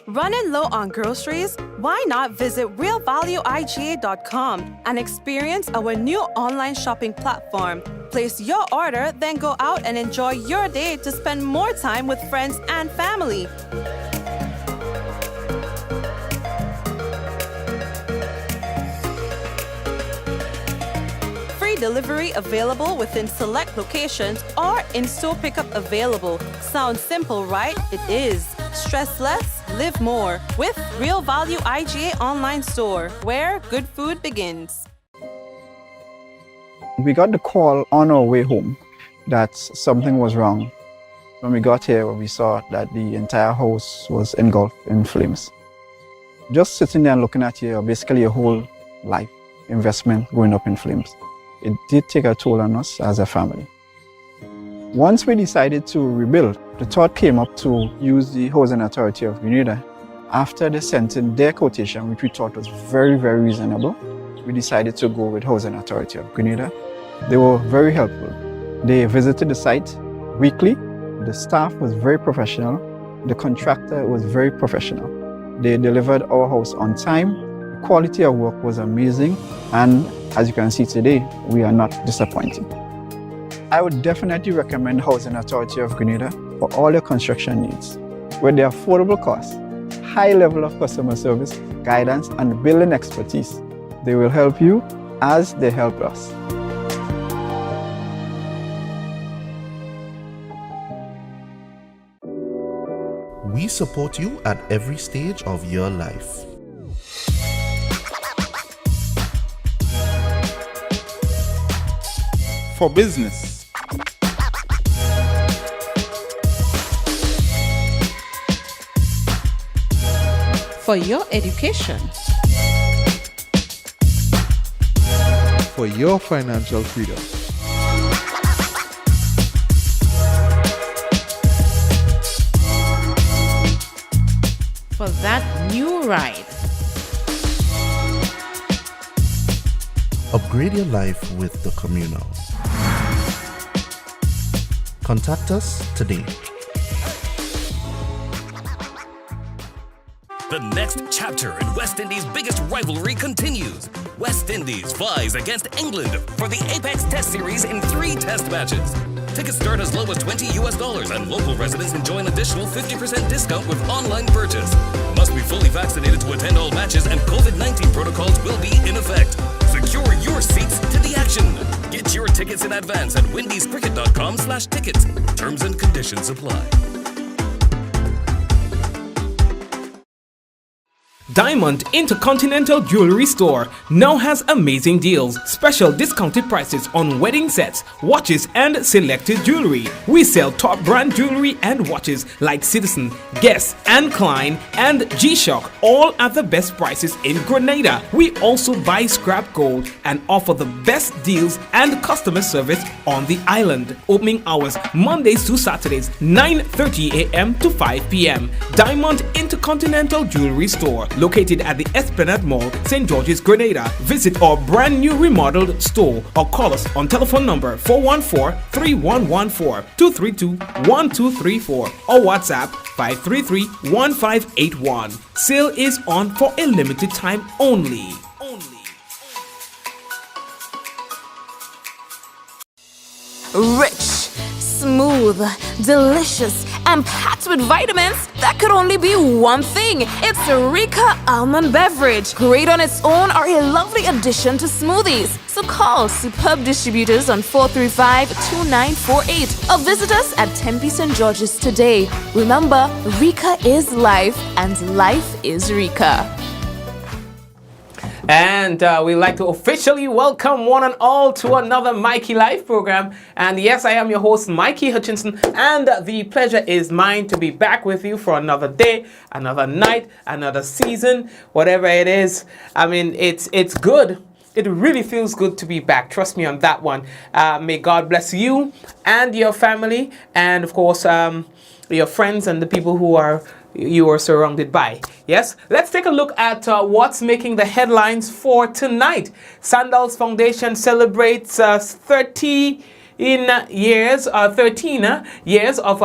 Running low on groceries? Why not visit realvalueiga.com and experience our new online shopping platform? Place your order, then go out and enjoy your day to spend more time with friends and family. Free delivery available within select locations or in-store pickup available. Sounds simple, right? It is. Stress less, live more with Real Value IGA online store, where good food begins. We got the call on our way home that something was wrong. When we got here, we saw that the entire house was engulfed in flames. Just sitting there and looking at you, basically your whole life investment going up in flames. It did take a toll on us as a family. Once we decided to rebuild, the thought came up to use the Housing Authority of Grenada. After they sent in their quotation, which we thought was very, very reasonable, we decided to go with Housing Authority of Grenada. They were very helpful. They visited the site weekly. The staff was very professional. The contractor was very professional. They delivered our house on time. The quality of work was amazing. And as you can see today, we are not disappointed. I would definitely recommend Housing Authority of Grenada for all your construction needs. With their affordable costs, high level of customer service, guidance, and building expertise, they will help you as they help us. We support you at every stage of your life. For business, for your education, for your financial freedom, for that new ride. Upgrade your life with the Communal. Contact us today. The next chapter in West Indies' biggest rivalry continues. West Indies flies against England for the Apex Test Series in 3 test matches. Tickets start as low as $20 and local residents enjoy an additional 50% discount with online purchase. Must be fully vaccinated to attend all matches and COVID-19 protocols will be in effect. Secure your seats to the action. Get your tickets in advance at windiescricket.com/tickets. Terms and conditions apply. Diamond Intercontinental Jewelry Store now has amazing deals, special discounted prices on wedding sets, watches and selected jewelry. We sell top brand jewelry and watches like Citizen, Guess and Klein and G-Shock, all at the best prices in Grenada. We also buy scrap gold and offer the best deals and customer service on the island. Opening hours Mondays to Saturdays 9:30 a.m. to 5 p.m. Diamond Intercontinental Jewelry Store, located at the Esplanade Mall, St. George's, Grenada. Visit our brand new remodeled store or call us on telephone number 414-3114, 232-1234 or WhatsApp 533-1581. Sale is on for a limited time only. Rich, smooth, delicious, and packed with vitamins. That could only be one thing. It's Rika Almond Beverage. Great on its own or a lovely addition to smoothies. So call Superb Distributors on 435-2948 or visit us at Tempe St. George's today. Remember, Rika is life and life is Rika. And we'd like to officially welcome one and all to another Mikey Live program. And yes, I am your host, Mikey Hutchinson, and the pleasure is mine to be back with you for another day, another night, another season, whatever it is. I mean, it's good. It really feels good to be back. Trust me on that one. May God bless you and your family, and of course, your friends and the people who you are surrounded by. Yes, let's take a look at what's making the headlines for tonight. Sandals Foundation celebrates 30 in years, 13 years of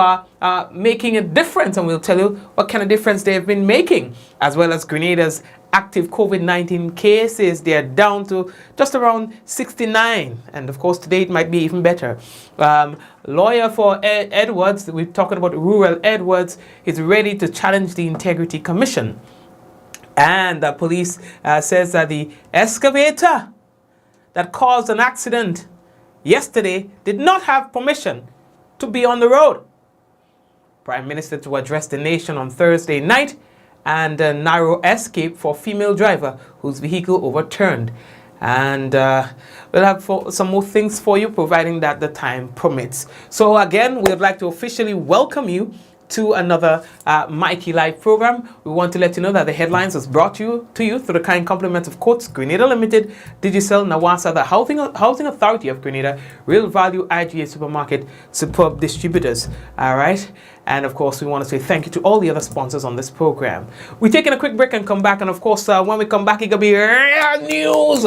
making a difference, and we'll tell you what kind of difference they've been making, as well as Grenada's active COVID-19 cases. They're down to just around 69, and of course today it might be even better. Lawyer for Edwards, we're talking about rural Edwards, is ready to challenge the Integrity Commission. And the police says that the excavator that caused an accident yesterday did not have permission to be on the road. Prime Minister to address the nation on Thursday night, and a narrow escape for female driver whose vehicle overturned. And we'll have some more things for you, providing that the time permits. So again, we'd like to officially welcome you to another Mikey Live program. We want to let you know that the headlines was brought to you through the kind compliment of Courts, Grenada Limited, Digicel, Nawasa, the Housing Authority of Grenada, Real Value IGA Supermarket, Superb Distributors. All right. And of course, we want to say thank you to all the other sponsors on this program. We're taking a quick break and come back. And of course, when we come back, it's going to be rare news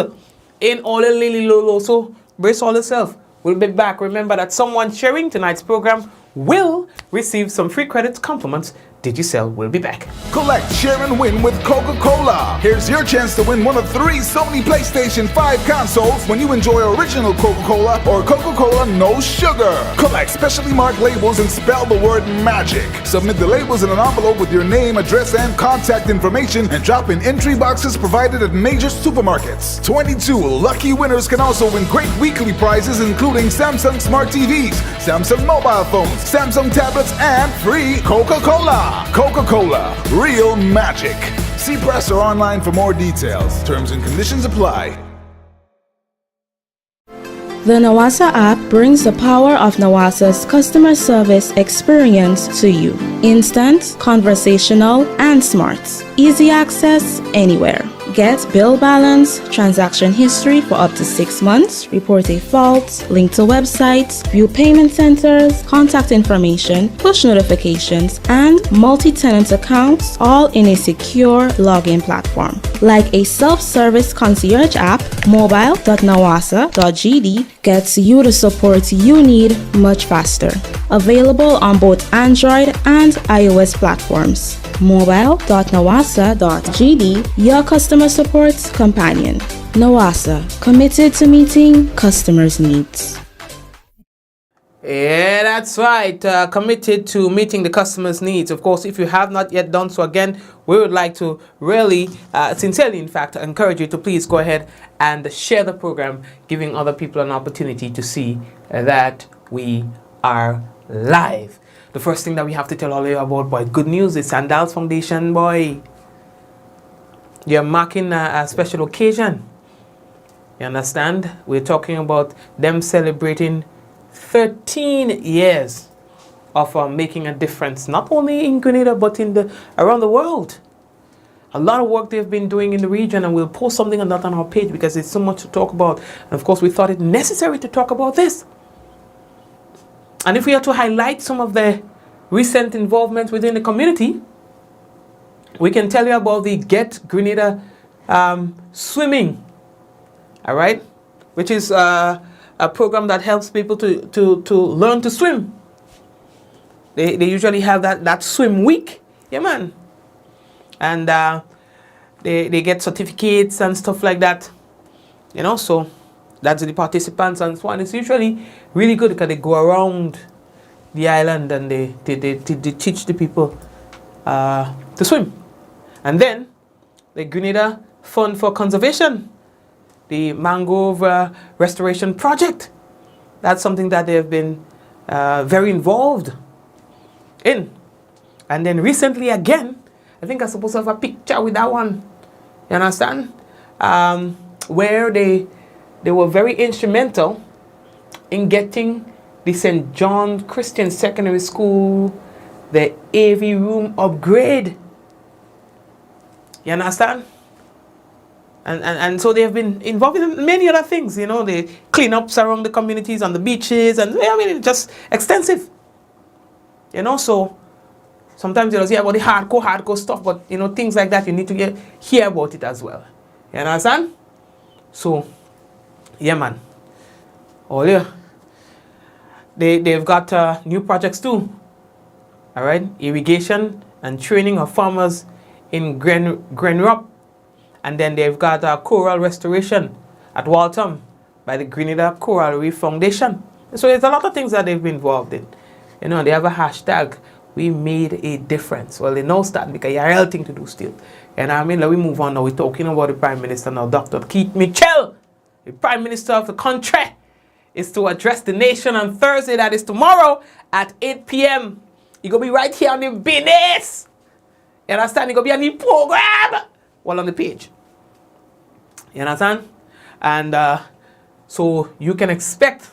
in all the Lily Lolo. So brace all yourself. We'll be back. Remember that someone sharing tonight's program will receive some free credits, compliments. Digicel will be back. Collect, share, and win with Coca-Cola. Here's your chance to win one of 3 Sony PlayStation 5 consoles when you enjoy original Coca-Cola or Coca-Cola No Sugar. Collect specially marked labels and spell the word MAGIC. Submit the labels in an envelope with your name, address, and contact information, and drop in entry boxes provided at major supermarkets. 22 lucky winners can also win great weekly prizes, including Samsung Smart TVs, Samsung mobile phones, Samsung tablets, and free Coca-Cola. Coca-Cola, real magic. See press or online for more details. Terms and conditions apply. The Nawasa app brings the power of Nawasa's customer service experience to you. Instant, conversational, and smart. Easy access anywhere. Get bill balance, transaction history for up to 6 months, report a fault, link to websites, view payment centers, contact information, push notifications, and multi-tenant accounts, all in a secure login platform. Like a self-service concierge app, mobile.nawasa.gd gets you the support you need much faster. Available on both Android and iOS platforms. mobile.nawasa.gd, your customer support companion. Nawasa, committed to meeting customers' needs. Yeah, that's right. Committed to meeting the customers' needs. Of course, if you have not yet done so, again, we would like to really, sincerely, in fact, encourage you to please go ahead and share the program, giving other people an opportunity to see that we are live. The first thing that we have to tell all of you about, boy, good news is Sandals Foundation, boy. You're marking a special occasion. You understand? We're talking about them celebrating 13 years of making a difference, not only in Grenada, but around the world. A lot of work they've been doing in the region, and we'll post something on that on our page because there's so much to talk about. And of course, we thought it necessary to talk about this. And if we are to highlight some of the recent involvement within the community, we can tell you about the Get Grenada swimming, all right, which is a program that helps people to learn to swim. They usually have that swim week, yeah, man, and they get certificates and stuff like that, you know. So that's the participants and so on. It's usually really good because they go around the island and they teach the people to swim. And then the Grenada Fund for Conservation, the mangrove restoration project, that's something that they've been very involved in. And then recently again, I think I'm supposed to have a picture with that one, you understand, where they were very instrumental in getting the St. John Christian Secondary School, the AV room upgrade. You understand? And so they have been involved in many other things, you know, the cleanups around the communities on the beaches, and I mean, just extensive. You know, so sometimes you don't hear about the hardcore stuff, but you know, things like that, you need to hear about it as well. You understand? So, yeah, man. Oh, yeah. they've got new projects too. All right, irrigation and training of farmers in Grenada, and then they've got coral restoration at Waltham by the Grenada Coral Reef Foundation. So there's a lot of things that they've been involved in. You know, they have a hashtag, we made a difference. Well, they know that because you have a real thing to do still. And I mean, let me move on now. We're talking about the Prime Minister now, Dr. Keith Mitchell, the Prime Minister of the country, is to address the nation on Thursday, that is tomorrow, at 8 p.m. You're going to be right here on the business. You understand? You're going to be on the program. Well, on the page. You understand? And so you can expect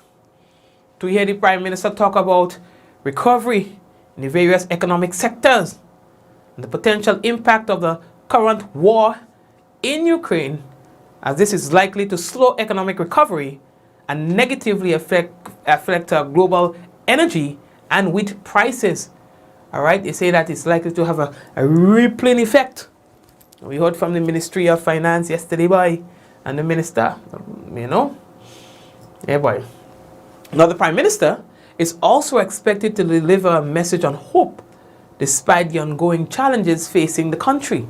to hear the Prime Minister talk about recovery in the various economic sectors and the potential impact of the current war in Ukraine, as this is likely to slow economic recovery and negatively affect global energy and wheat prices. All right, they say that it's likely to have a rippling effect. We heard from the Ministry of Finance yesterday, boy, and the minister, you know, yeah, boy. Now, the Prime Minister is also expected to deliver a message on hope despite the ongoing challenges facing the country.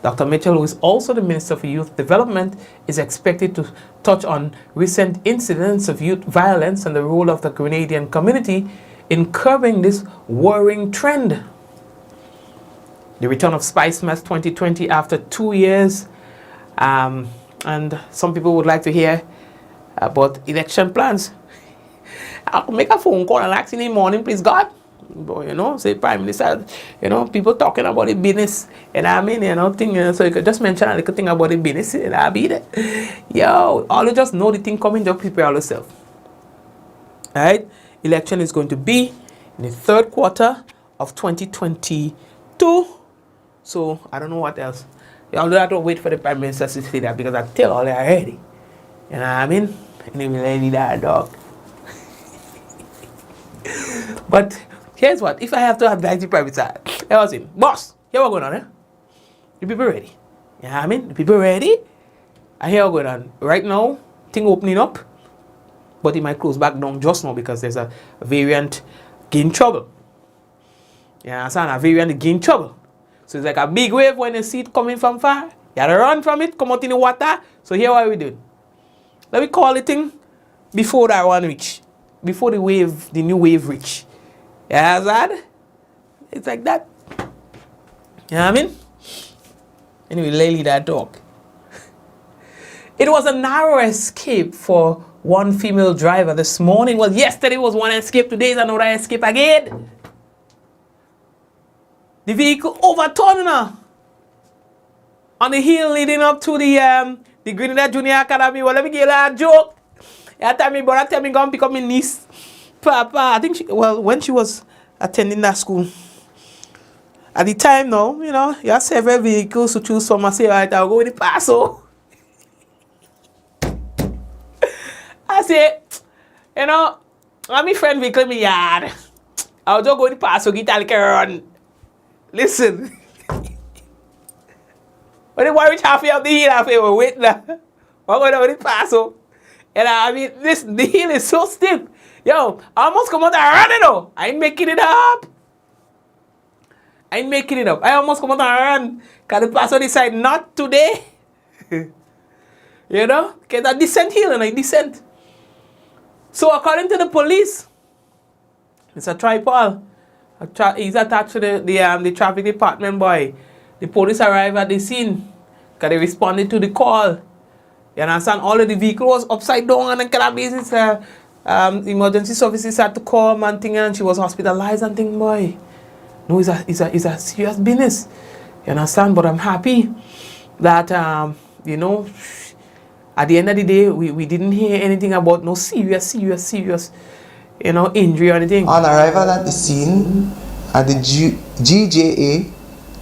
Dr. Mitchell, who is also the Minister for Youth Development, is expected to touch on recent incidents of youth violence and the role of the Grenadian community in curbing this worrying trend. The return of Spice Mess 2020 after 2 years, and some people would like to hear about election plans. I'll make a phone call and ask in the morning, please God. But, you know, say Prime Minister, you know, people talking about the business, and I mean, you know, thing, so you could just mention a little thing about the business, and I'll be there. Yo, all you just know the thing coming, just prepare yourself. Alright, election is going to be in the third quarter of 2022. So, I don't know what else. Y'all don't have to wait for the Prime Minister to say that, because I tell all that already. You know what I mean? And they will need that dog. But here's what, if I have to advise the Prime Minister, I was in, boss, here what's going on, eh? The people ready. You know what I mean? The people ready. I hear what's going on. Right now, thing opening up, but it might close back down just now because there's a variant gain trouble. You understand? A variant gain trouble. So it's like a big wave when you see it coming from far. You gotta run from it, come out in the water. So here what we doing. Let me call it thing before that one reach. Before the wave, the new wave reach. You understand? It's like that. You know what I mean? Anyway, lately that dog. It was a narrow escape for one female driver this morning. Well, yesterday was one escape, today is another escape again. The vehicle overturned on the hill leading up to the Grenada Junior Academy. Well, let me give you a joke. You tell me, brother, tell me, go and pick up my niece. Papa, I think when she was attending that school, at the time now, you know, you have several vehicles to choose from. I say, all right, I'll go with the Paso. I say, you know, my friend vehicle in my yard. I'll just go with the Paso, get a little run. Listen. When the boy reach halfway up the hill, I say, well, wait now. I'm going with the Paso. And I mean, the hill is so steep. Yo, I almost come out and run it though. I ain't making it up. I almost come out and run. Because the Paso decide not today. You know? Because I descent hill and I descent. So according to the police, it's a tripod. He's attached to the traffic department boy. The police arrived at the scene because they responded to the call. You understand? All of the vehicle was upside down and then kind of basis. Emergency services had to come and thing, and she was hospitalized and thing, boy. No, it's a serious business. You understand? But I'm happy that you know, at the end of the day, we didn't hear anything about no serious, you know, injury or anything. On arrival at the scene at the GJA,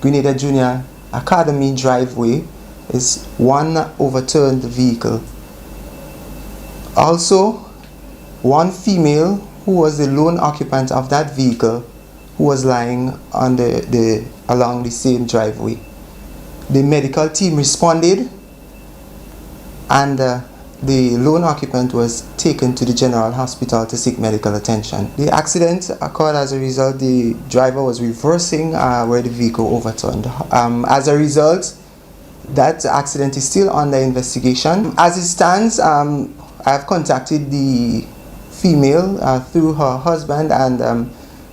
Grenada Junior Academy driveway, is one overturned vehicle. Also, one female who was the lone occupant of that vehicle who was lying on along the same driveway. The medical team responded and the lone occupant was taken to the general hospital to seek medical attention. The accident occurred as a result the driver was reversing where the vehicle overturned. As a result, that accident is still under investigation. As it stands, I have contacted the female through her husband, and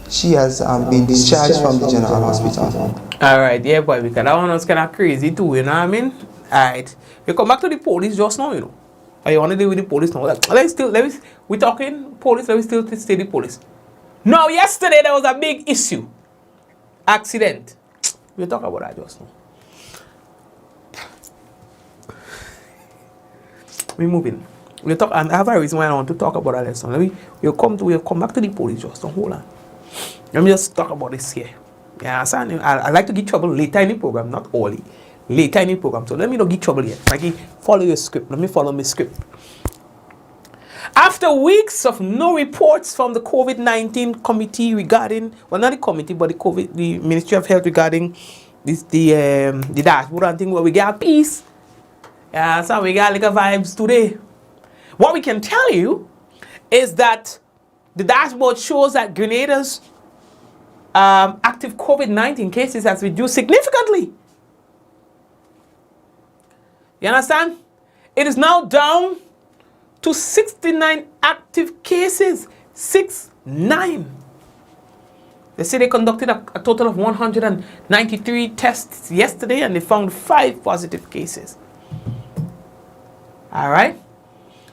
she has been discharged from the general hospital. Alright, yeah, boy, because that one was kind of crazy too, you know what I mean? Alright, you come back to the police just now, you know. Or you want to deal with the police now? Like, we're talking police, let me still stay the police. Now, yesterday there was a big issue. Accident. We'll talk about that just now. We're moving. We'll talk, and I have a reason why I want to talk about that lesson. We'll come back to the police just now. Hold on. Let me just talk about this here. Yeah, I like to get trouble later in the program, not early. Later in the program. So let me not get trouble yet. Mikey, follow your script. Let me follow my script. After weeks of no reports from the COVID-19 committee regarding, well, not the committee, but the Ministry of Health regarding this, the dashboard and thing where we get a piece. Yeah, so we got like a vibes today. What we can tell you is that the dashboard shows that Grenada's active COVID-19 cases has reduced significantly. You understand? It is now down to 69 active cases. 69. They say they conducted a total of 193 tests yesterday and they found 5 positive cases. Alright?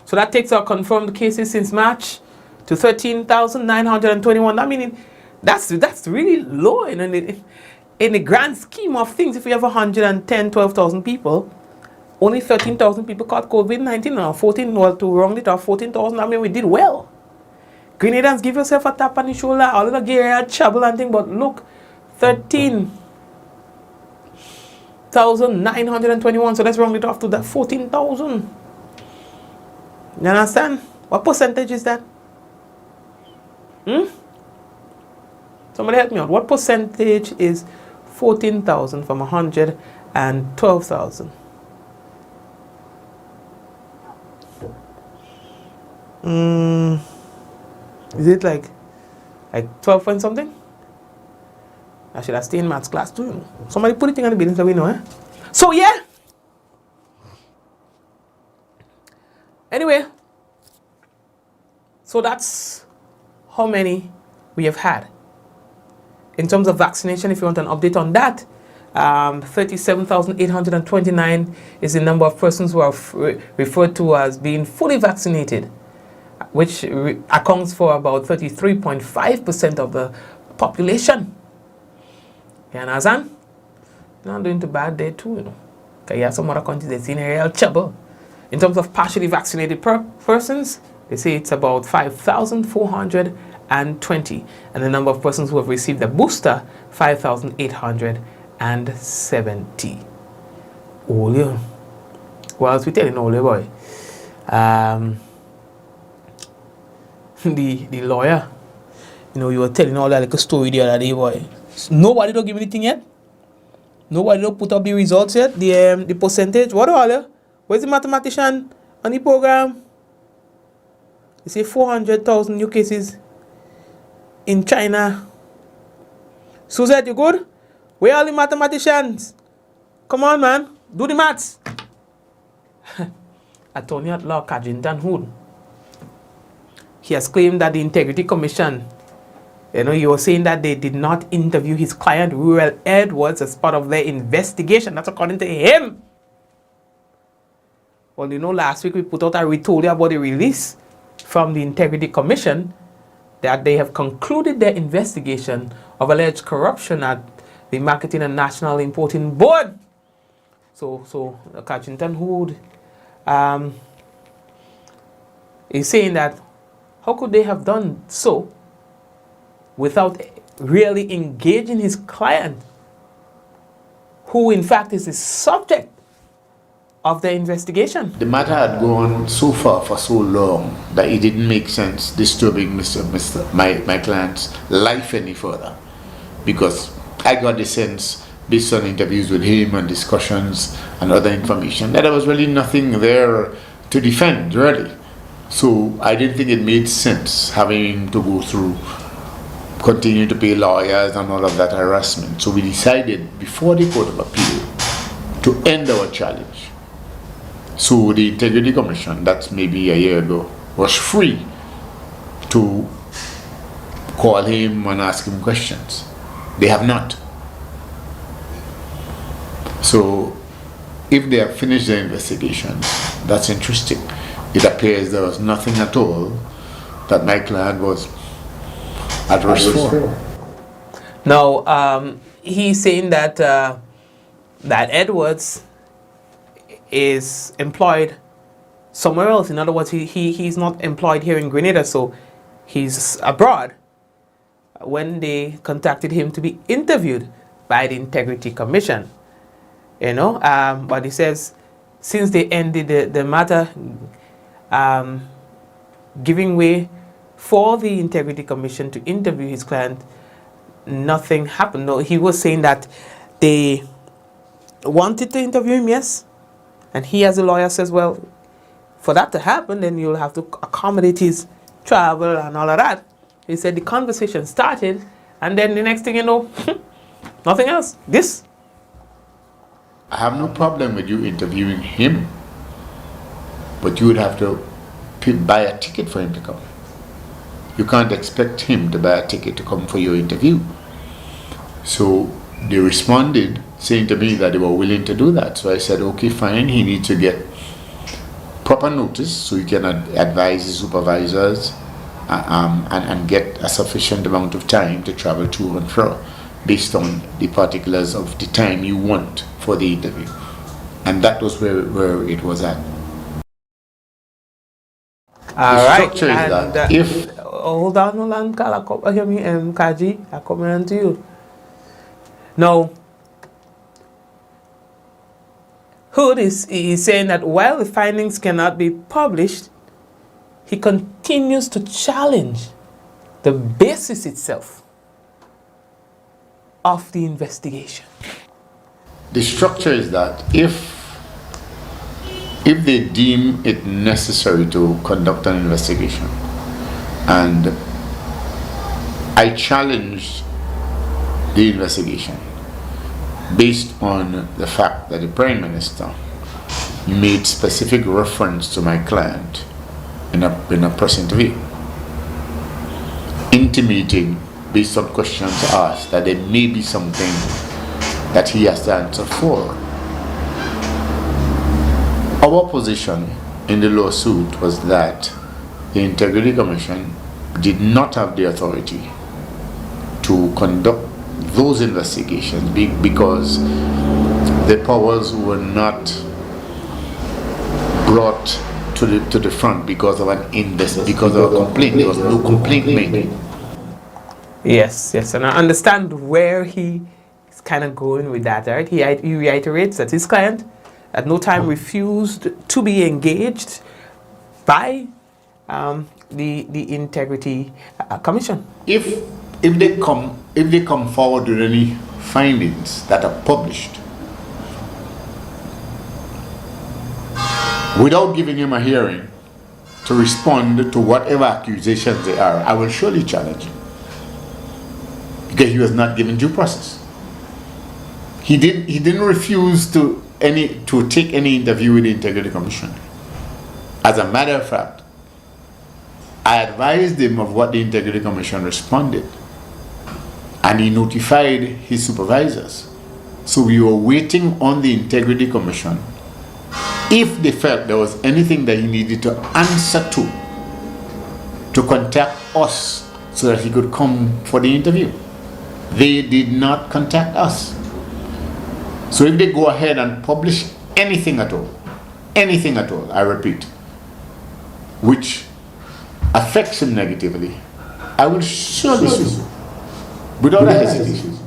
So that takes our confirmed cases since March to 13,921. I mean, that's really low in the grand scheme of things. If we have 12,000 people, only 13,000 people caught COVID-19 or 14, well, to round it off, 14,000. I mean, we did well. Grenadans, give yourself a tap on the shoulder, a little gear, trouble and thing, but look, 13,921. So let's round it off to that 14,000. You understand? What percentage is that? Somebody help me out. What percentage is 14,000 from 112,000? Is it like 12 point something? I should have stayed in maths class too. Somebody put it in the building so we know, eh? So yeah. Anyway, so that's how many we have had. In terms of vaccination, if you want an update on that, 37,829 is the number of persons who are referred to as being fully vaccinated, which accounts for about 33.5% of the population. You understand? Not doing too bad there too, you know. Because you have some other countries that's in real trouble. In terms of partially vaccinated persons, they say it's about 5,420. And the number of persons who have received the booster, 5,870. Oh, yeah. What else we telling all boy? The lawyer, you know, you were telling all that like a story the other day, boy. Nobody don't give anything yet. Nobody don't put up the results yet. The percentage. What are you? Where's the mathematician on the program? They say 400,000 new cases in China. Suzette, you good? Where are the mathematicians? Come on, man. Do the maths. Attorney at law Kajintan Hood. He has claimed that the Integrity Commission, you know, he was saying that they did not interview his client, Ruel Edwards, as part of their investigation. That's according to him. Well, you know, last week we told you about the release from the Integrity Commission that they have concluded their investigation of alleged corruption at the Marketing and National Importing Board. So Kajintan Hood is saying that how could they have done so without really engaging his client, who in fact is the subject of the investigation? The matter had gone so far for so long that it didn't make sense disturbing my client's life any further, because I got the sense, based on interviews with him and discussions and other information, that there was really nothing there to defend, really. So I didn't think it made sense having him to go through, continue to pay lawyers and all of that harassment. So we decided before the Court of Appeal to end our challenge. So the Integrity Commission, that's maybe a year ago, was free to call him and ask him questions. They have not. So if they have finished their investigation, that's interesting. It appears there was nothing at all that my client was at risk for. Now, he's saying that that Edwards is employed somewhere else. In other words, he's not employed here in Grenada, so he's abroad. When they contacted him to be interviewed by the Integrity Commission, but he says since they ended the matter, giving way for the Integrity Commission to interview his client, nothing happened. No, he was saying that they wanted to interview him, yes, and he as a lawyer says, well, for that to happen, then you'll have to accommodate his travel and all of that. He said the conversation started, and then the next thing you know, nothing else. This. I have no problem with you interviewing him, but you would have to buy a ticket for him to come. You can't expect him to buy a ticket to come for your interview. So they responded saying to me that they were willing to do that. So I said, okay, fine, he needs to get proper notice so he can advise his supervisors and get a sufficient amount of time to travel to and fro based on the particulars of the time you want for the interview. And that was where it was at. All right. Structure is that if... Hold on, Kaji, I come around to you. Now, Hood is saying that while the findings cannot be published, he continues to challenge the basis itself of the investigation. The structure is that if they deem it necessary to conduct an investigation, and I challenged the investigation based on the fact that the Prime Minister made specific reference to my client in a press interview, intimating based on questions asked that there may be something that he has to answer for. Our position in the lawsuit was that the Integrity Commission did not have the authority to conduct those investigations because the powers were not brought to the front because of a complaint. There was no complaint made. Yes, and I understand where he is kind of going with that, right? He reiterates that his client at no time refused to be engaged by the Integrity Commission. If they come forward with any findings that are published without giving him a hearing to respond to whatever accusations they are, I will surely challenge him, because he was not given due process. He didn't refuse to take any interview with the Integrity Commission. As a matter of fact, I advised him of what the Integrity Commission responded, and he notified his supervisors. So we were waiting on the Integrity Commission if they felt there was anything that he needed to answer to contact us so that he could come for the interview. They did not contact us. So if they go ahead and publish anything at all, I repeat, which affects him negatively, I will surely sue without a hesitation.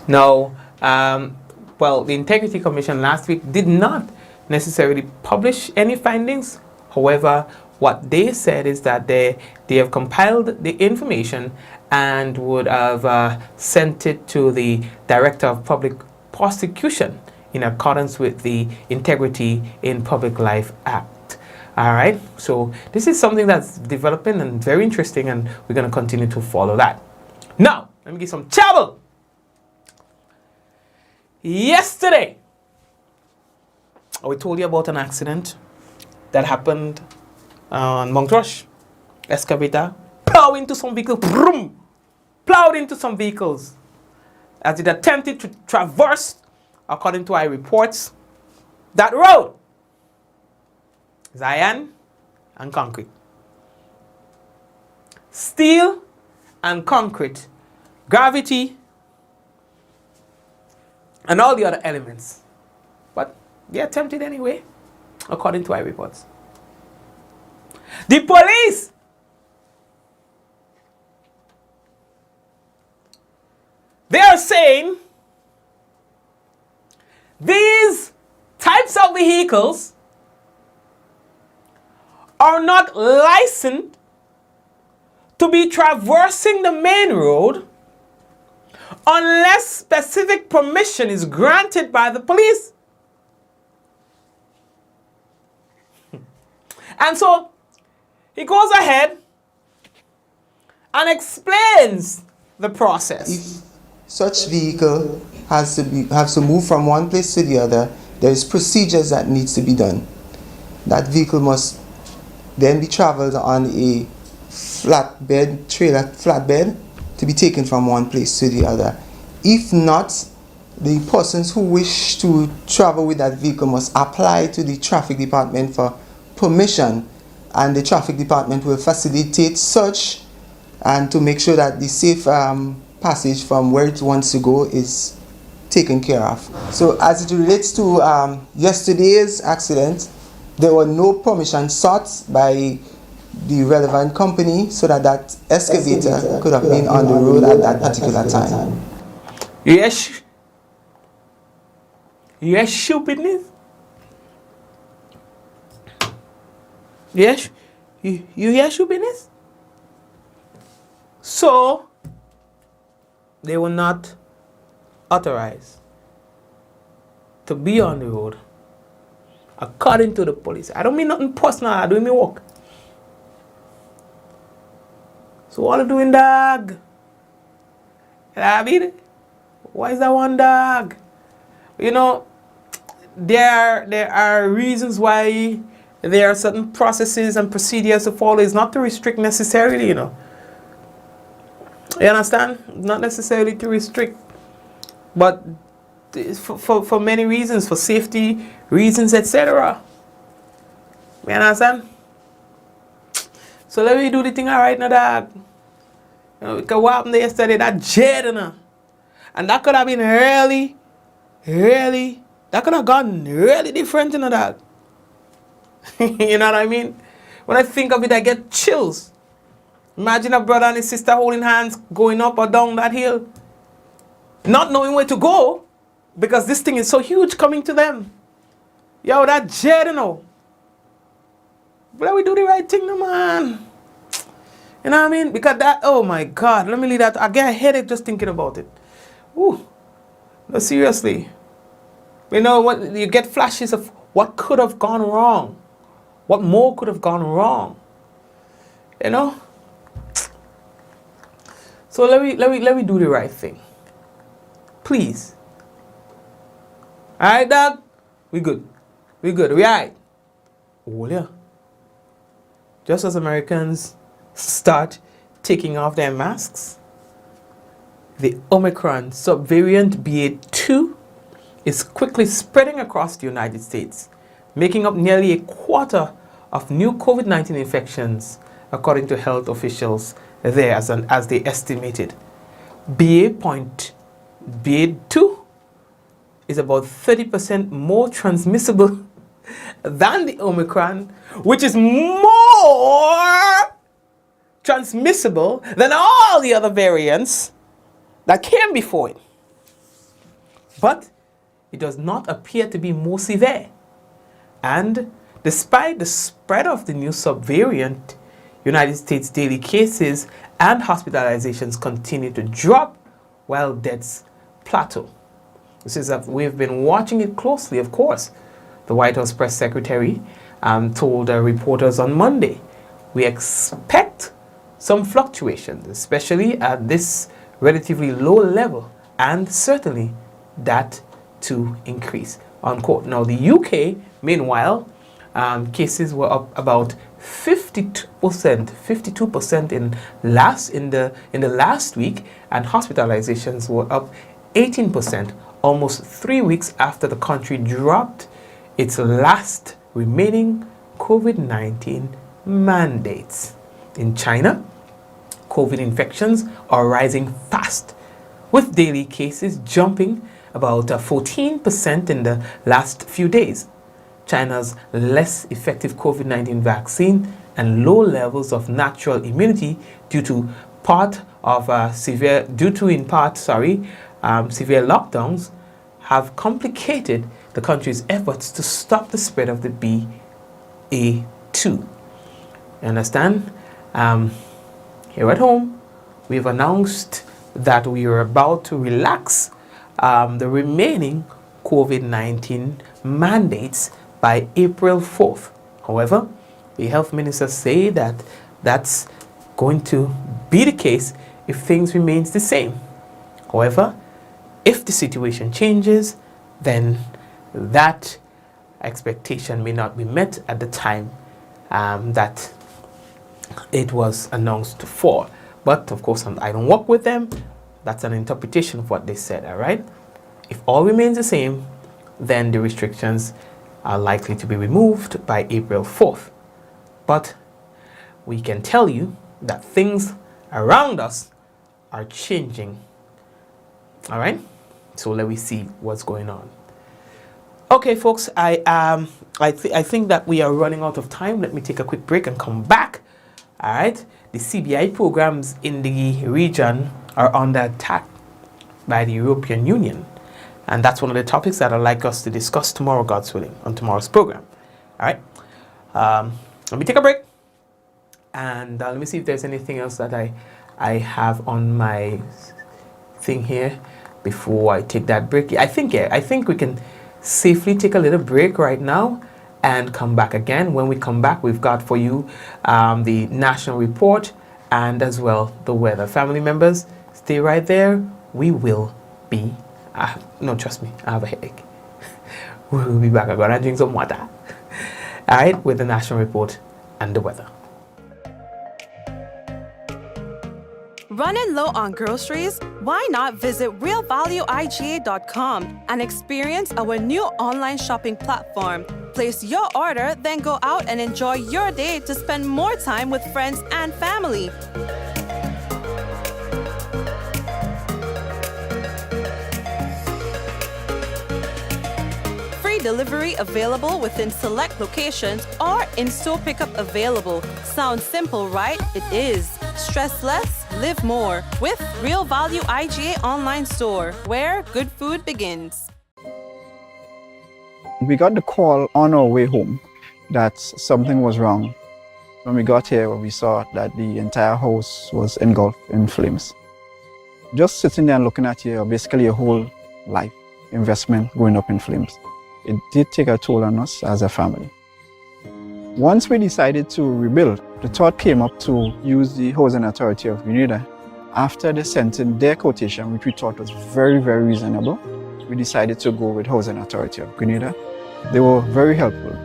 Now, the Integrity Commission last week did not necessarily publish any findings. However, what they said is that they have compiled the information and would have sent it to the Director of Public Prosecution in accordance with the Integrity in Public Life Act. All right, so this is something that's developing and very interesting, and we're going to continue to follow that. Now, let me give some travel. Yesterday, we told you about an accident that happened on Mount Rush. Excavator plowed into some vehicles, plowed into some vehicles as it attempted to traverse, according to our reports, that road. It's iron and concrete. Steel and concrete, gravity, and all the other elements. But they attempted anyway, according to our reports. The police they are saying these types of vehicles are not licensed to be traversing the main road unless specific permission is granted by the police. And so he goes ahead and explains the process. If such vehicle has to move from one place to the other, there is procedures that needs to be done. That vehicle must then be traveled on a flatbed to be taken from one place to the other. If not, the persons who wish to travel with that vehicle must apply to the traffic department for permission, and the traffic department will facilitate such and to make sure that the safe passage from where it wants to go is taken care of. So as it relates to yesterday's accident, there were no permission sought by the relevant company so that that excavator could have been on the road at that particular time. Yes. Yes, stupidness. Yes. You hear stupidness? So, they were not authorized to be on the road according to the police. I don't mean nothing personal, I do me work. So what are you doing, dog? I mean, why is that one dog? You know, there are reasons why there are certain processes and procedures to follow. It's not to restrict necessarily, you know. You understand? Not necessarily to restrict, but for many reasons, for safety reasons, etc. You understand? So let me do the thing alright now, dog. You know, because what happened yesterday, that jet, you know, and that could have been really, that could have gone really different, you know, dog. You know what I mean? When I think of it, I get chills. Imagine a brother and his sister holding hands, going up or down that hill, not knowing where to go, because this thing is so huge coming to them. Yo, that jet, you know. But we do the right thing, no, man. You know what I mean? Because that, oh my God, let me leave that. I get a headache just thinking about it. Ooh. No, seriously. You know, what, you get flashes of what could have gone wrong. What more could have gone wrong. You know? So let me do the right thing. Please. Alright, dog? We good. We good. We alright. Oh, yeah. Just as Americans start taking off their masks, the Omicron subvariant BA.2 is quickly spreading across the United States, making up nearly a quarter of new COVID-19 infections, according to health officials there as they estimated. BA.2 is about 30% more transmissible than the Omicron, which is more transmissible than all the other variants that came before it. But it does not appear to be more severe. And despite the spread of the new subvariant, United States daily cases and hospitalizations continue to drop while deaths plateau. This is we've been watching it closely, of course. The White House press secretary told reporters on Monday. We expect some fluctuations, especially at this relatively low level, and certainly that to increase, unquote. Now, the UK, meanwhile, cases were up about 52% in the last week, and hospitalizations were up 18%, almost 3 weeks after the country dropped its last remaining COVID-19 mandates. In China, COVID infections are rising fast, with daily cases jumping about 14% in the last few days. China's less effective COVID-19 vaccine and low levels of natural immunity due to severe lockdowns have complicated the country's efforts to stop the spread of the BA2. You understand? Here at home, we've announced that we are about to relax the remaining COVID-19 mandates by April 4th. However, the health ministers say that that's going to be the case if things remain the same. However, if the situation changes, then that expectation may not be met at the time that it was announced for. But of course, I don't work with them. That's an interpretation of what they said, all right? If all remains the same, then the restrictions are likely to be removed by April 4th. But we can tell you that things around us are changing. All right? So let me see what's going on. Okay, folks, I think that we are running out of time. Let me take a quick break and come back. All right? The CBI programs in the region are under attack by the European Union. And that's one of the topics that I'd like us to discuss tomorrow, God's willing, on tomorrow's program. All right? Let me take a break. And let me see if there's anything else that I have on my thing here before I take that break. I think we can safely take a little break right now and come back again. When we come back, we've got for you the national report and as well the weather. Family members, stay right there. We will be no, trust me, I have a headache. We'll be back. I'm gonna drink some water. All right, with the national report and the weather. Running low on groceries? Why not visit realvalueiga.com and experience our new online shopping platform? Place your order, then go out and enjoy your day to spend more time with friends and family. Delivery available within select locations or in-store pickup available. Sounds simple, right? It is. Stress less, live more with Real Value IGA online store, where good food begins. We got the call on our way home that something was wrong. When we got here, we saw that the entire house was engulfed in flames. Just sitting there and looking at basically your whole life investment going up in flames. It did take a toll on us as a family. Once we decided to rebuild, the thought came up to use the Housing Authority of Grenada. After they sent in their quotation, which we thought was very, very reasonable, we decided to go with Housing Authority of Grenada. They were very helpful.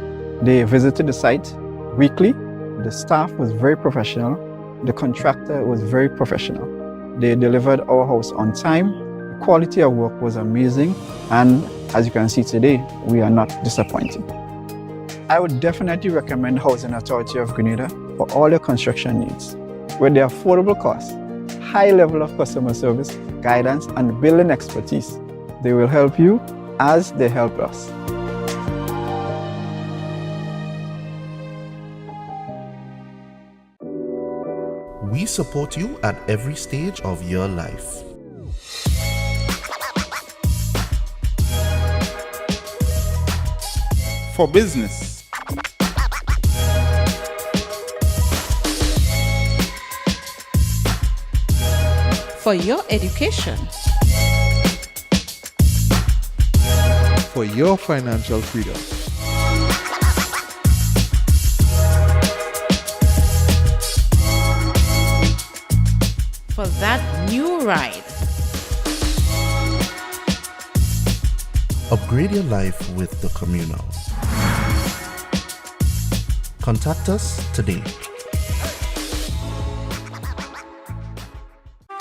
They visited the site weekly. The staff was very professional. The contractor was very professional. They delivered our house on time. The quality of work was amazing, and as you can see today, we are not disappointed. I would definitely recommend Housing Authority of Grenada for all your construction needs. With their affordable costs, high level of customer service, guidance, and building expertise, they will help you as they help us. We support you at every stage of your life. For business, For your education, for your financial freedom. for that new ride. Upgrade your life with the Communal. Contact us today.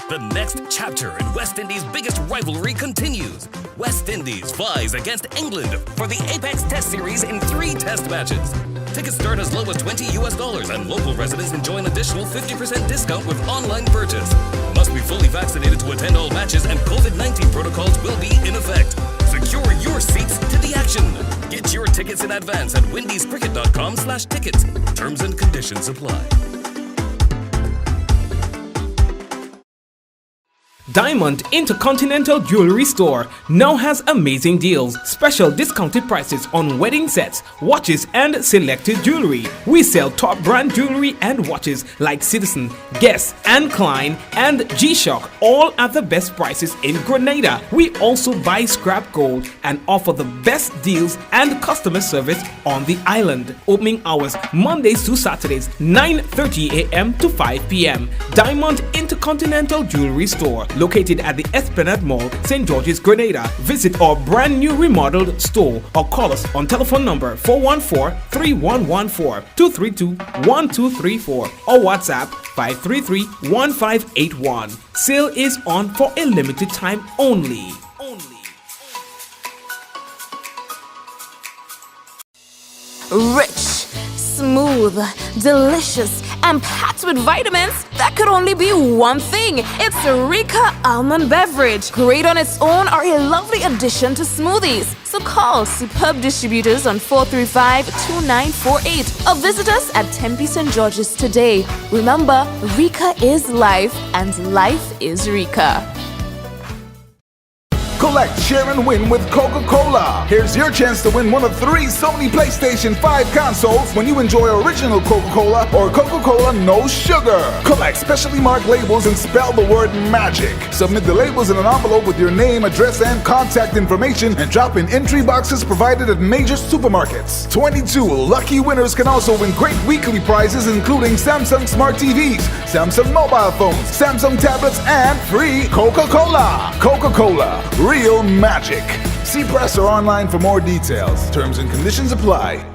The next chapter in West Indies' biggest rivalry continues. West Indies vies against England for the Apex Test Series in 3 test matches. Tickets start as low as $20 and local residents enjoy an additional 50% discount with online purchase. Must be fully vaccinated to attend all matches and COVID-19 protocols will be in effect. Secure your seats to the action. Get your tickets in advance at windiescricket.com/tickets. Terms and conditions apply. Diamond Intercontinental Jewelry Store now has amazing deals, special discounted prices on wedding sets, watches and selected jewelry. We sell top brand jewelry and watches like Citizen, Guess and Klein and G-Shock, all at the best prices in Grenada. We also buy scrap gold and offer the best deals and customer service on the island. Opening hours Mondays to Saturdays 9:30 a.m. to 5 p.m. Diamond Intercontinental Jewelry Store, located at the Esplanade Mall, St. George's, Grenada. Visit our brand new remodeled store or call us on telephone number 414-3114, 232-1234 or WhatsApp 533-1581. Sale is on for a limited time only. Rich, smooth, delicious, and packed with vitamins that could only be one thing. It's Rika Almond Beverage. Great on its own or a lovely addition to smoothies. So call superb distributors on 435-2948 or visit us at Tempe St. George's today. Remember, Rika is life and life is Rika. Collect, share, and win with Coca-Cola. Here's your chance to win one of 3 Sony PlayStation 5 consoles when you enjoy original Coca-Cola or Coca-Cola No Sugar. Collect specially marked labels and spell the word MAGIC. Submit the labels in an envelope with your name, address, and contact information and drop in entry boxes provided at major supermarkets. 22 lucky winners can also win great weekly prizes including Samsung Smart TVs, Samsung mobile phones, Samsung tablets, and free Coca-Cola. Coca-Cola. Real magic. See press or online for more details. Terms and conditions apply.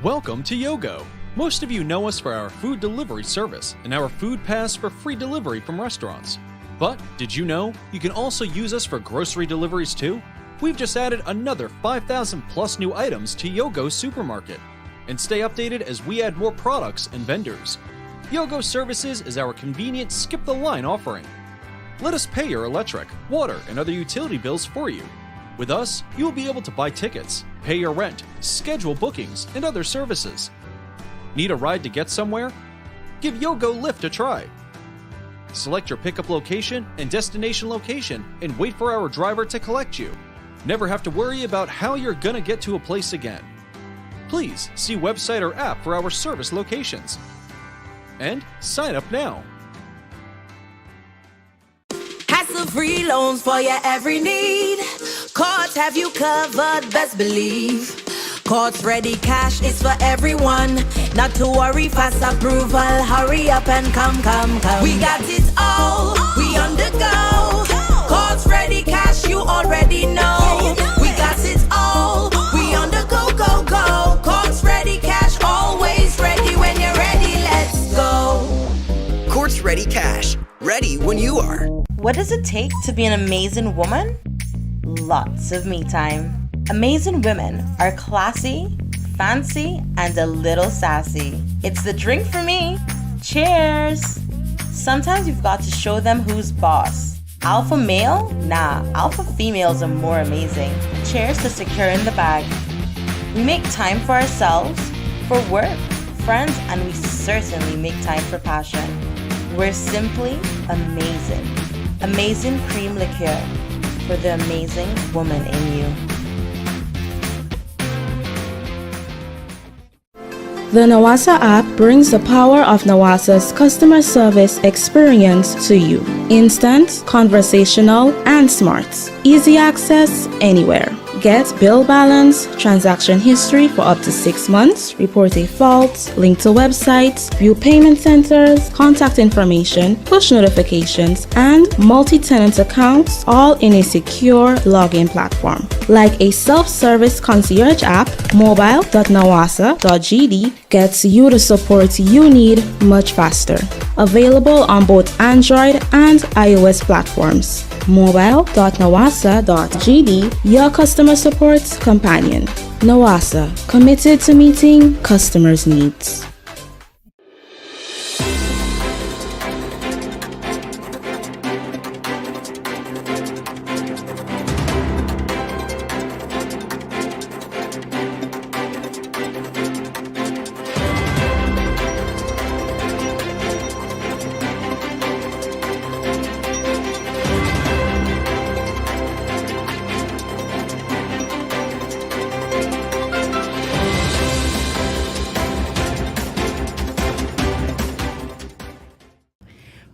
Welcome to Yogo. Most of you know us for our food delivery service and our food pass for free delivery from restaurants. But did you know you can also use us for grocery deliveries too? We've just added another 5,000 plus new items to Yogo's supermarket. And stay updated as we add more products and vendors. Yogo Services is our convenient skip the line offering. Let us pay your electric, water, and other utility bills for you. With us, you will be able to buy tickets, pay your rent, schedule bookings, and other services. Need a ride to get somewhere? Give Yogo Lyft a try. Select your pickup location and destination location and wait for our driver to collect you. Never have to worry about how you're gonna get to a place again. Please see website or app for our service locations. And sign up now. Hassle-free loans for your every need. Cards have you covered, best believe. Cards ready, cash is for everyone. Not to worry, fast approval. Hurry up and come. We got it all, we on the go. Cards ready, cash, you already know. We got it all, we on the go. Cards ready, cash, always ready. When you're ready, let's go. Cards ready, cash, ready when you are. What does it take to be an amazing woman? Lots of me time. Amazing women are classy, fancy, and a little sassy. It's the drink for me. Cheers! Sometimes you've got to show them who's boss. Alpha male? Nah, alpha females are more amazing. Cheers to securing the bag. We make time for ourselves, for work, friends, and we certainly make time for passion. We're simply amazing. Amazing cream liqueur for the amazing woman in you. The Nawasa app brings the power of Nawasa's customer service experience to you. Instant, conversational, and smart. Easy access anywhere. Get bill balance, transaction history for up to 6 months, report a fault, link to websites, view payment centers, contact information, push notifications, and multi-tenant accounts, all in a secure login platform. Like a self-service concierge app, mobile.nawasa.gd gets you the support you need much faster. Available on both Android and iOS platforms. mobile.nawasa.gd, your customer support companion. Nawasa, committed to meeting customers' needs.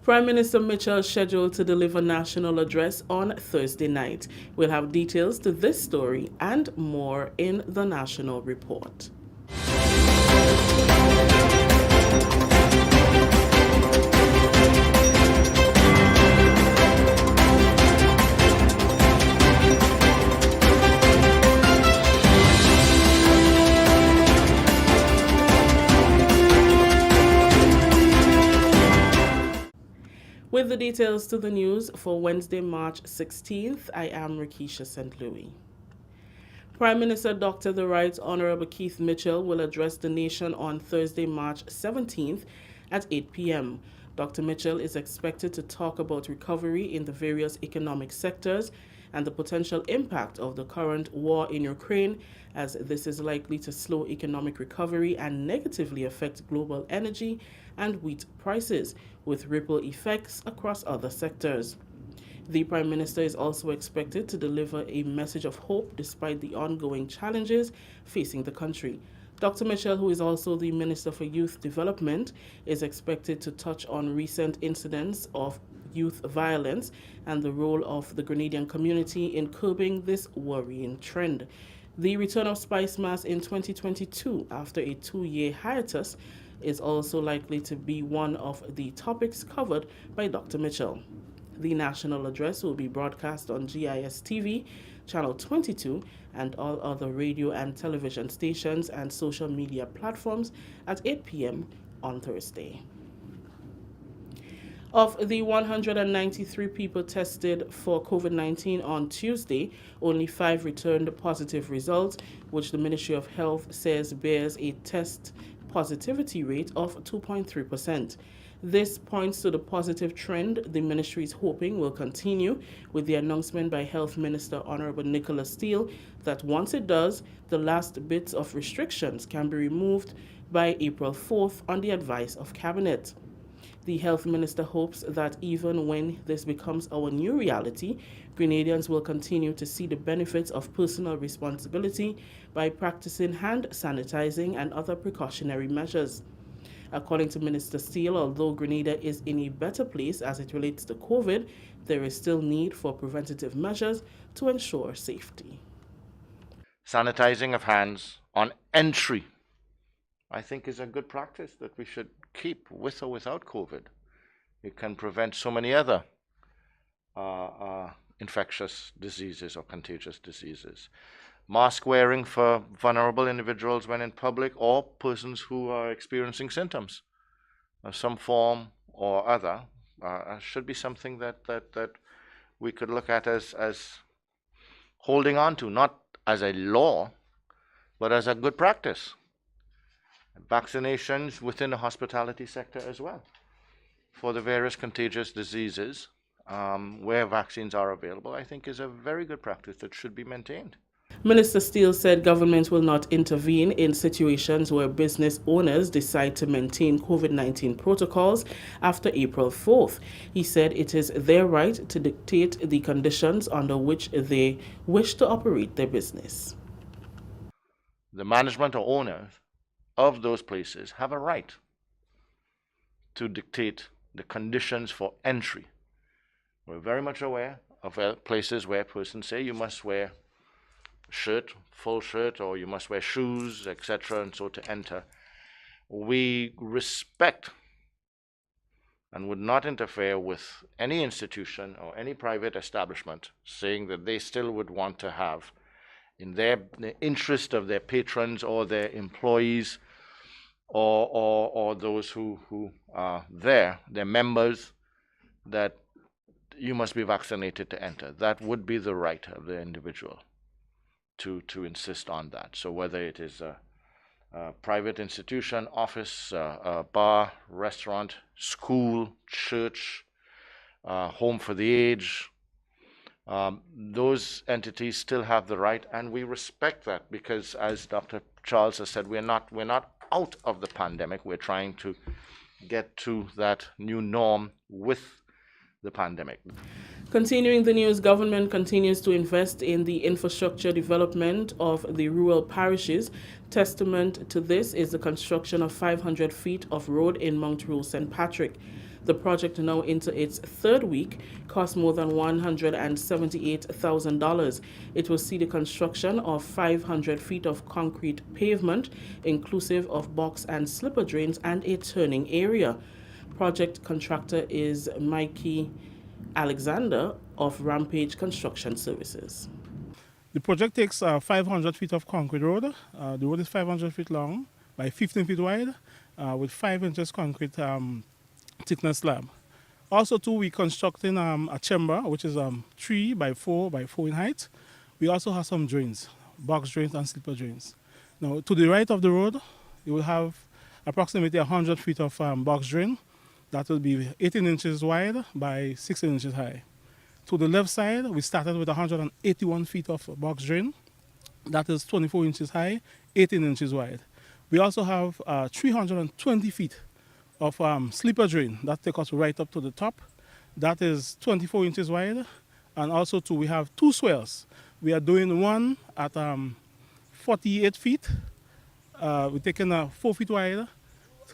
Prime Minister Mitchell is scheduled to deliver national address on Thursday night. We'll have details to this story and more in the national report. With the details to the news for Wednesday, March 16th, I am Rikisha St. Louis. Prime Minister Dr. The Right Honorable Keith Mitchell will address the nation on Thursday, March 17th at 8 p.m. Dr. Mitchell is expected to talk about recovery in the various economic sectors and the potential impact of the current war in Ukraine, as this is likely to slow economic recovery and negatively affect global energy and wheat prices, with ripple effects across other sectors. The Prime Minister is also expected to deliver a message of hope despite the ongoing challenges facing the country. Dr. Mitchell, who is also the Minister for Youth Development, is expected to touch on recent incidents of youth violence and the role of the Grenadian community in curbing this worrying trend. The return of Spice Mass in 2022 after a 2-year hiatus is also likely to be one of the topics covered by Dr. Mitchell. The national address will be broadcast on GIS TV, Channel 22, and all other radio and television stations and social media platforms at 8 p.m. on Thursday. Of the 193 people tested for COVID-19 on Tuesday, only 5 returned positive results, which the Ministry of Health says bears a test positivity rate of 2.3%. This points to the positive trend the ministry is hoping will continue, with the announcement by Health Minister Honorable Nicholas Steele that once it does, the last bits of restrictions can be removed by April 4th on the advice of Cabinet. The Health Minister hopes that even when this becomes our new reality, Grenadians will continue to see the benefits of personal responsibility by practicing hand sanitizing and other precautionary measures. According to Minister Steele, although Grenada is in a better place as it relates to COVID, there is still need for preventative measures to ensure safety. Sanitizing of hands on entry, I think, is a good practice that we should keep with or without COVID. It can prevent so many other infectious diseases or contagious diseases. Mask wearing for vulnerable individuals when in public or persons who are experiencing symptoms of some form or other should be something that we could look at as holding on to, not as a law, but as a good practice. Vaccinations within the hospitality sector as well for the various contagious diseases where vaccines are available, I think, is a very good practice that should be maintained. Minister Steele said government will not intervene in situations where business owners decide to maintain COVID-19 protocols after April 4th. He said it is their right to dictate the conditions under which they wish to operate their business. The management or owners of those places have a right to dictate the conditions for entry. We're very much aware of places where persons say you must wear shirt, full shirt, or you must wear shoes, etc., and so to enter. We respect and would not interfere with any institution or any private establishment saying that they still would want to have, in the interest of their patrons or their employees or those who are there, their members, that you must be vaccinated to enter. That would be the right of the individual to insist on that. So whether it is a private institution, office, a bar, restaurant, school, church, home for the aged, those entities still have the right, and we respect that because, as Dr. Charles has said, we're not out of the pandemic. We're trying to get to that new norm with the pandemic. Continuing the news, government continues to invest in the infrastructure development of the rural parishes. Testament to this is the construction of 500 feet of road in Mount Rule St. Patrick. The project, now into its third week, cost more than $178,000. It will see the construction of 500 feet of concrete pavement, inclusive of box and slipper drains and a turning area. Project contractor is Mikey Alexander of Rampage Construction Services. The project takes 500 feet of concrete road. The road is 500 feet long by 15 feet wide with 5 inches concrete thickness slab. Also, too, we're constructing a chamber, which is 3 by 4 by 4 in height. We also have some drains, box drains and slipper drains. Now, to the right of the road, you will have approximately 100 feet of box drain. That will be 18 inches wide by 16 inches high. To the left side, we started with 181 feet of box drain. That is 24 inches high, 18 inches wide. We also have 320 feet of slipper drain that takes us right up to the top. That is 24 inches wide. And also, too, we have 2 swells. We are doing one at 48 feet. We're taking 4 feet wide,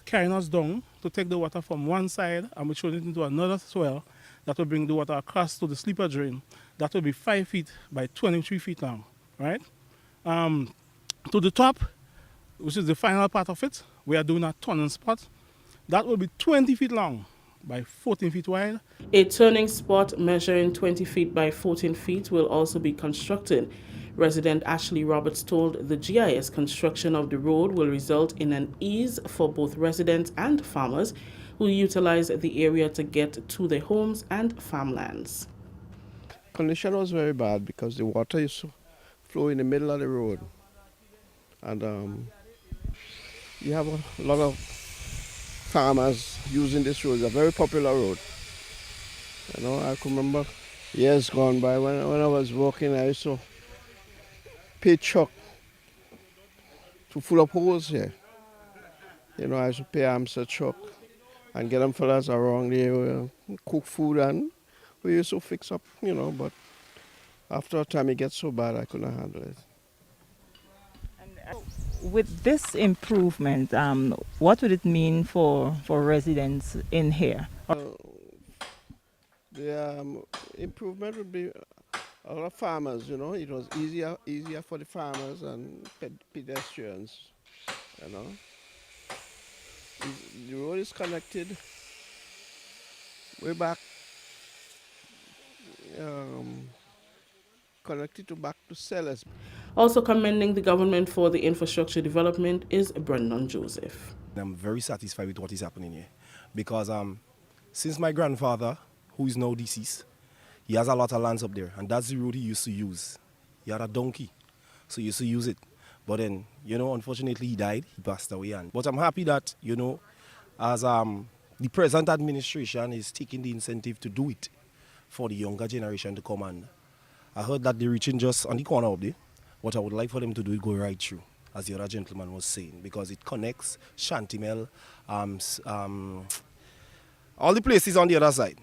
carrying us down to take the water from one side, and we're throwing it into another swell that will bring the water across to the slipper drain. That will be 5 feet by 23 feet long, right? To the top, which is the final part of it, we are doing a turning spot. That will be 20 feet long by 14 feet wide. A turning spot measuring 20 feet by 14 feet will also be constructed. Resident Ashley Roberts told the GIS construction of the road will result in an ease for both residents and farmers who utilize the area to get to their homes and farmlands. Condition was very bad because the water used to flow in the middle of the road. And you have a lot of farmers using this road. It's a very popular road. You know, I can remember years gone by when I was working, I used to pay truck to full up holes here. You know, I used to pay Amsa truck and get them fellas around there, cook food, and we used to fix up, you know, but after a time it gets so bad I couldn't handle it. With this improvement, what would it mean for residents in here? The improvement would be a lot of farmers, you know. It was easier for the farmers and pedestrians, you know. The road is connected way back, connected back to Sellers. Also commending the government for the infrastructure development is Brendan Joseph. I'm very satisfied with what is happening here because since my grandfather, who is now deceased, he has a lot of lands up there, and that's the road he used to use. He had a donkey, so he used to use it. But then, you know, unfortunately he died, he passed away. But I'm happy that, you know, as the present administration is taking the incentive to do it for the younger generation to come. And I heard that they're reaching just on the corner of there. What I would like for them to do is go right through, as the other gentleman was saying, because it connects Shantimel, all the places on the other side.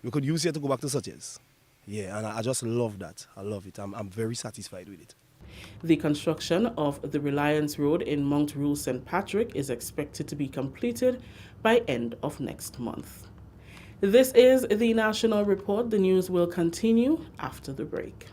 We could use it to go back to Suches. Yeah, and I just love that. I love it. I'm very satisfied with it. The construction of the Reliance Road in Mount Rule St. Patrick is expected to be completed by end of next month. This is the National Report. The news will continue after the break.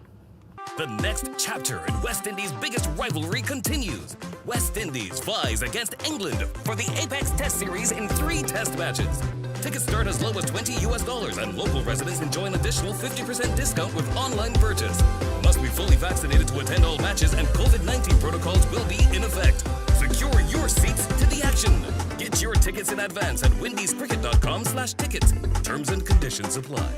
The next chapter in West Indies' biggest rivalry continues. West Indies vies against England for the Apex Test Series in 3 test matches. Tickets start as low as $20 and local residents enjoy an additional 50% discount with online purchase. Must be fully vaccinated to attend all matches and COVID-19 protocols will be in effect. Secure your seats to the action. Get your tickets in advance at windiescricket.com/tickets. Terms and conditions apply.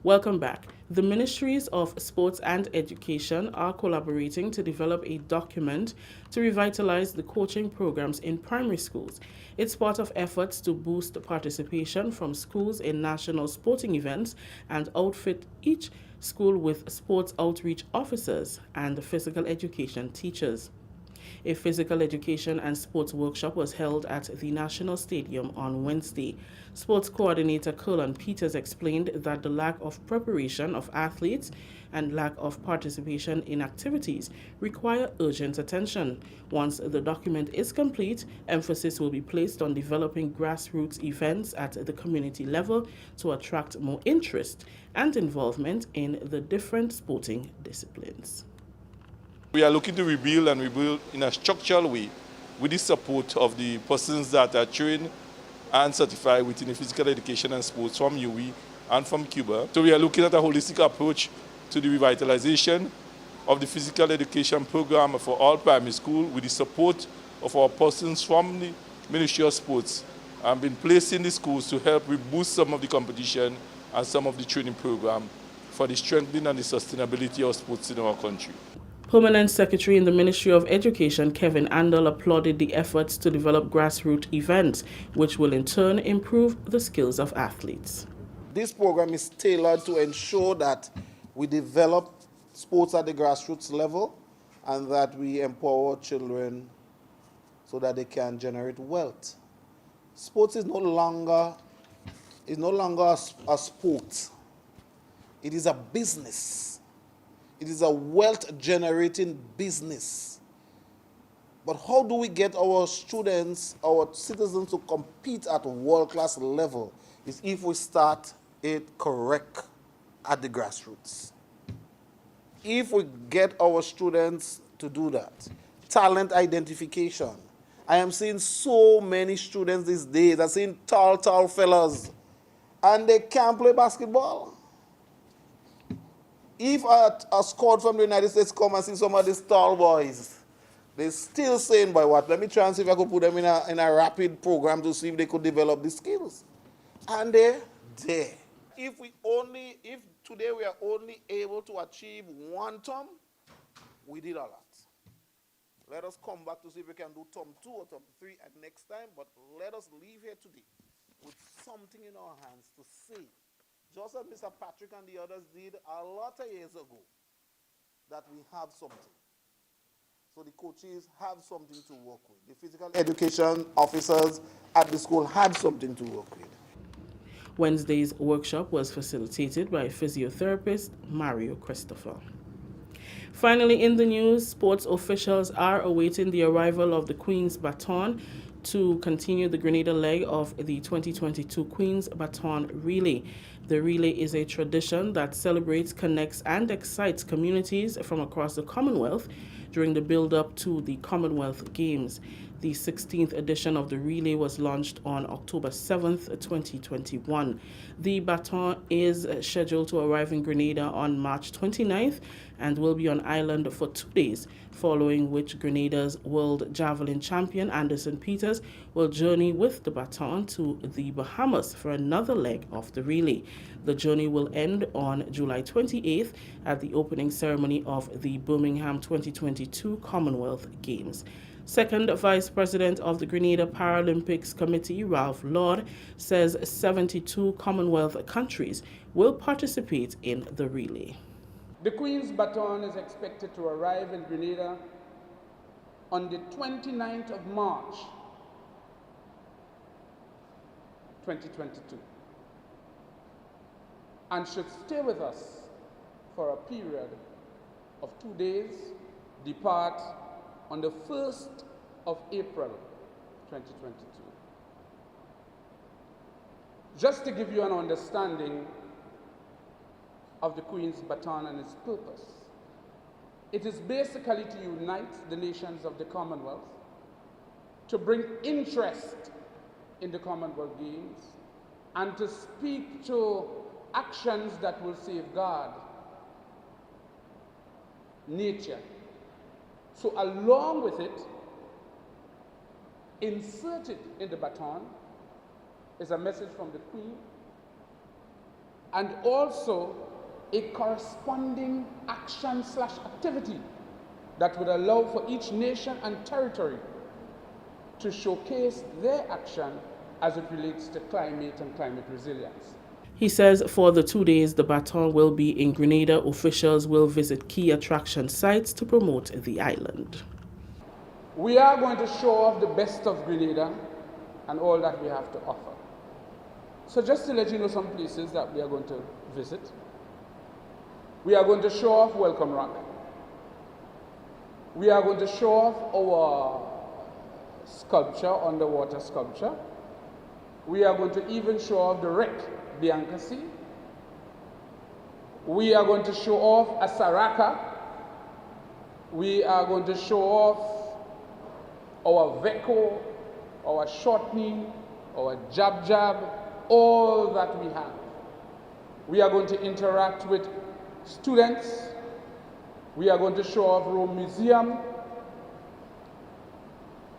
Welcome back. The Ministries of Sports and Education are collaborating to develop a document to revitalize the coaching programs in primary schools. It's part of efforts to boost participation from schools in national sporting events and outfit each school with sports outreach officers and physical education teachers. A physical education and sports workshop was held at the National Stadium on Wednesday. Sports coordinator Colin Peters explained that the lack of preparation of athletes and lack of participation in activities require urgent attention. Once the document is complete, emphasis will be placed on developing grassroots events at the community level to attract more interest and involvement in the different sporting disciplines. We are looking to rebuild and rebuild in a structural way with the support of the persons that are trained and certified within the physical education and sports from UE and from Cuba. So we are looking at a holistic approach to the revitalization of the physical education program for all primary school with the support of our persons from the Ministry of Sports and been placed in the schools to help boost some of the competition and some of the training program for the strengthening and the sustainability of sports in our country. Permanent Secretary in the Ministry of Education, Kevin Andel, applauded the efforts to develop grassroots events, which will in turn improve the skills of athletes. This program is tailored to ensure that we develop sports at the grassroots level and that we empower children so that they can generate wealth. Sports is no longer a sport. It is a business. It is a wealth-generating business. But how do we get our students, our citizens to compete at a world-class level is if we start it correct at the grassroots. If we get our students to do that, talent identification. I am seeing so many students these days. I'm seeing tall fellas, and they can't play basketball. If a squad from the United States come and see some of these tall boys, they're still saying, by what? Let me try and see if I could put them in a rapid program to see if they could develop the skills. And they're there. If today we are only able to achieve 1 tom, we did a lot. Let us come back to see if we can do tom 2 or tom 3 at next time, but let us leave here today with something in our hands to say, just as Mr. Patrick and the others did a lot of years ago, that we have something. So the coaches have something to work with. The physical education officers at the school have something to work with. Wednesday's workshop was facilitated by physiotherapist Mario Christopher. Finally, in the news, sports officials are awaiting the arrival of the Queen's Baton to continue the Grenada leg of the 2022 Queen's Baton Relay. The relay is a tradition that celebrates, connects, and excites communities from across the Commonwealth during the build-up to the Commonwealth Games. The 16th edition of the relay was launched on October 7th, 2021. The baton is scheduled to arrive in Grenada on March 29th and will be on island for 2 days, following which Grenada's world javelin champion Anderson Peters will journey with the baton to the Bahamas for another leg of the relay. The journey will end on July 28th at the opening ceremony of the Birmingham 2022 Commonwealth Games. Second Vice President of the Grenada Paralympics Committee, Ralph Lord, says 72 Commonwealth countries will participate in the relay. The Queen's Baton is expected to arrive in Grenada on the 29th of March, 2022, and should stay with us for a period of 2 days, depart on the 1st of April, 2022. Just to give you an understanding of the Queen's Baton and its purpose. It is basically to unite the nations of the Commonwealth, to bring interest in the Commonwealth Games, and to speak to actions that will safeguard nature. So along with it, inserted in the baton is a message from the Queen, and also a corresponding action/activity that would allow for each nation and territory to showcase their action as it relates to climate and climate resilience. He says for the 2 days the Baton will be in Grenada, officials will visit key attraction sites to promote the island. We are going to show off the best of Grenada and all that we have to offer. So just to let you know some places that we are going to visit. We are going to show off Welcome Rock. We are going to show off our sculpture, underwater sculpture. We are going to even show off the wreck, Biancacy. We are going to show off Asaraka. We are going to show off our Veko, our Shortney, our Jab, all that we have. We are going to interact with students. We are going to show off Rome Museum.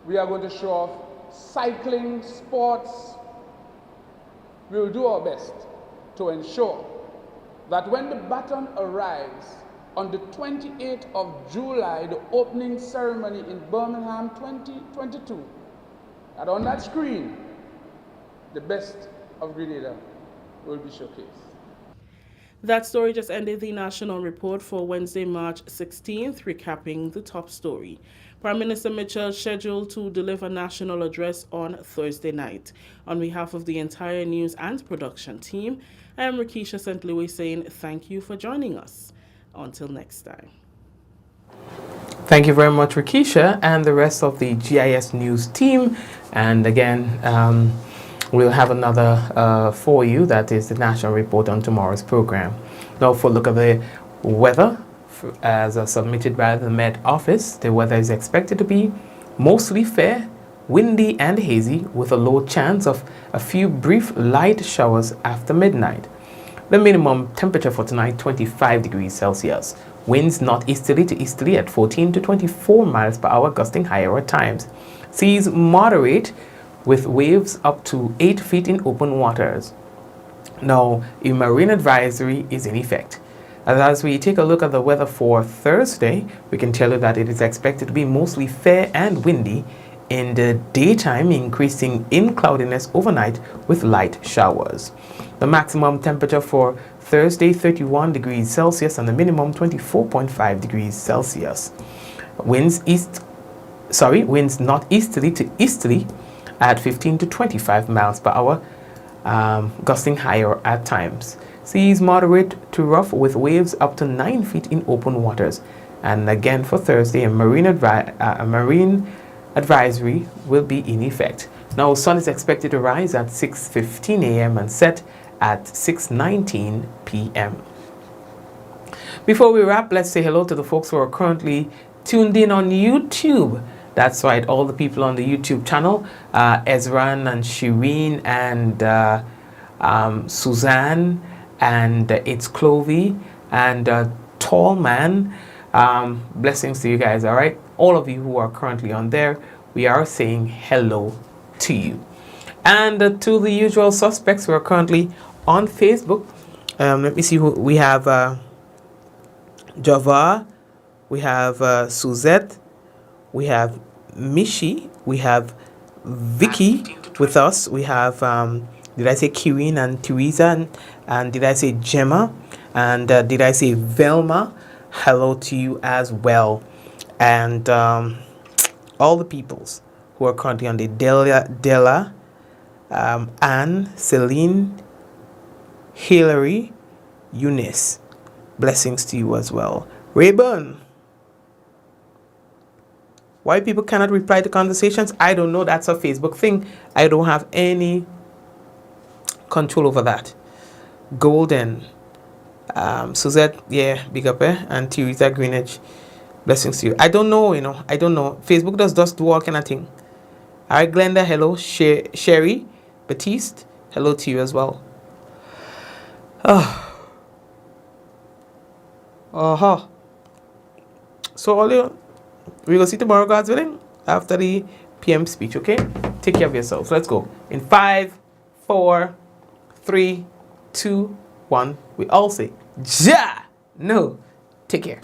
We are going to show off cycling, sports. We will do our best to ensure that when the baton arrives on the 28th of July, the opening ceremony in Birmingham 2022, that on that screen, the best of Grenada will be showcased. That story just ended the national report for Wednesday, March 16th, recapping the top story. Prime Minister Mitchell scheduled to deliver national address on Thursday night. On behalf of the entire news and production team, I am Rakisha St. Louis saying thank you for joining us. Until next time. Thank you very much, Rakisha, and the rest of the GIS News team. And again, we'll have another for you, that is the national report on tomorrow's program. Now for a look at the weather as submitted by the Met Office. The weather is expected to be mostly fair, windy and hazy with a low chance of a few brief light showers after midnight. The minimum temperature for tonight, 25 degrees Celsius. Winds northeasterly to easterly at 14 to 24 miles per hour, gusting higher at times. Seas moderate with waves up to 8 feet in open waters. Now, a marine advisory is in effect. As we take a look at the weather for Thursday, we can tell you that it is expected to be mostly fair and windy in the daytime, increasing in cloudiness overnight with light showers. The maximum temperature for Thursday, 31 degrees Celsius, and the minimum 24.5 degrees Celsius. Winds northeasterly to easterly at 15 to 25 miles per hour, gusting higher at times. Seas moderate to rough with waves up to 9 feet in open waters. And again for Thursday, a marine advisory will be in effect. Now, sun is expected to rise at 6:15 a.m. and set at 6:19 p.m. Before we wrap, let's say hello to the folks who are currently tuned in on YouTube. That's right, all the people on the YouTube channel, Ezran and Shireen and Suzanne, and it's Clovey and Tall Man. Blessings to you guys, all right? All of you who are currently on there, we are saying hello to you. And to the usual suspects who are currently on Facebook, let me see who we have. Java, we have Suzette, we have Mishi, we have Vicky with us, we have did I say Kirin and Teresa, and did I say Gemma, and did I say Velma? Hello to you as well. And all the peoples who are currently on the Della, Anne, Celine, Hillary, Eunice. Blessings to you as well. Rayburn, why people cannot reply to conversations? I don't know. That's a Facebook thing. I don't have any control over that. Golden, Suzette, yeah, big up, and Teresa Greenwich, blessings to you. I don't know, I don't know. Facebook does do all kind of thing. All right, Glenda, hello. Sherry Batiste, hello to you as well. So all you, we will see tomorrow, God's willing, after the PM speech, okay? Take care of yourselves. Let's go. In 5, 4, 3, 2, 1. We all say, Ja! No. Take care.